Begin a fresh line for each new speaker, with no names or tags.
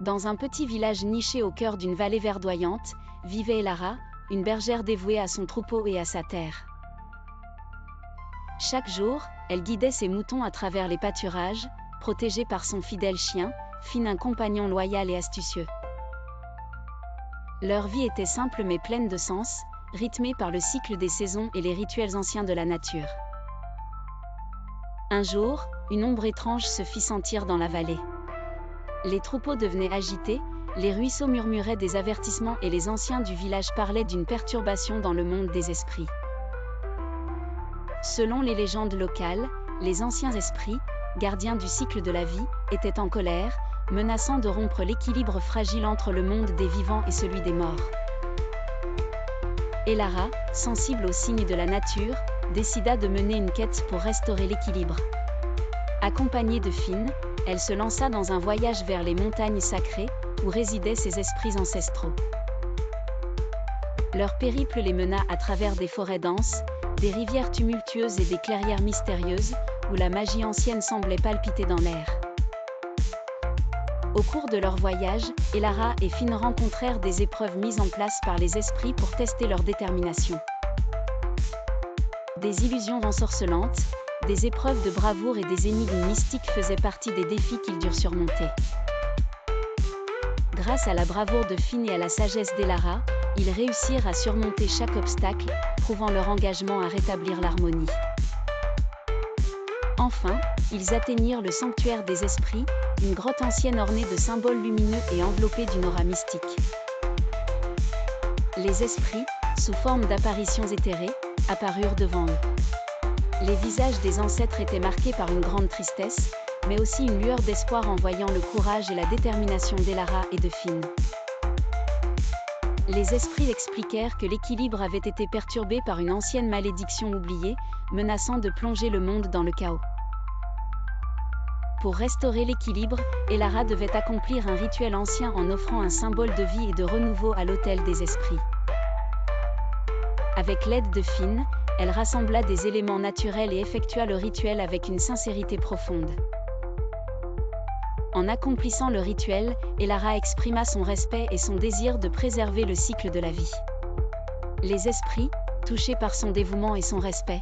Dans un petit village niché au cœur d'une vallée verdoyante, vivait Elara, une bergère dévouée à son troupeau et à sa terre. Chaque jour, elle guidait ses moutons à travers les pâturages, protégée par son fidèle chien, Finn, un compagnon loyal et astucieux. Leur vie était simple mais pleine de sens, rythmée par le cycle des saisons et les rituels anciens de la nature. Un jour, une ombre étrange se fit sentir dans la vallée. Les troupeaux devenaient agités, les ruisseaux murmuraient des avertissements et les anciens du village parlaient d'une perturbation dans le monde des esprits. Selon les légendes locales, les anciens esprits, gardiens du cycle de la vie, étaient en colère, menaçant de rompre l'équilibre fragile entre le monde des vivants et celui des morts. Elara, sensible aux signes de la nature, décida de mener une quête pour restaurer l'équilibre. Accompagnée de Finn, elle se lança dans un voyage vers les montagnes sacrées, où résidaient ses esprits ancestraux. Leur périple les mena à travers des forêts denses, des rivières tumultueuses et des clairières mystérieuses, où la magie ancienne semblait palpiter dans l'air. Au cours de leur voyage, Elara et Finn rencontrèrent des épreuves mises en place par les esprits pour tester leur détermination. Des illusions ensorcelantes, des épreuves de bravoure et des énigmes mystiques faisaient partie des défis qu'ils durent surmonter. Grâce à la bravoure de Finn et à la sagesse d'Elara, ils réussirent à surmonter chaque obstacle, prouvant leur engagement à rétablir l'harmonie. Enfin, ils atteignirent le sanctuaire des esprits, une grotte ancienne ornée de symboles lumineux et enveloppée d'une aura mystique. Les esprits, sous forme d'apparitions éthérées, apparurent devant eux. Les visages des ancêtres étaient marqués par une grande tristesse, mais aussi une lueur d'espoir en voyant le courage et la détermination d'Elara et de Finn. Les esprits expliquèrent que l'équilibre avait été perturbé par une ancienne malédiction oubliée, menaçant de plonger le monde dans le chaos. Pour restaurer l'équilibre, Elara devait accomplir un rituel ancien en offrant un symbole de vie et de renouveau à l'autel des esprits. Avec l'aide de Finn, elle rassembla des éléments naturels et effectua le rituel avec une sincérité profonde. En accomplissant le rituel, Elara exprima son respect et son désir de préserver le cycle de la vie. Les esprits, touchés par son dévouement et son respect,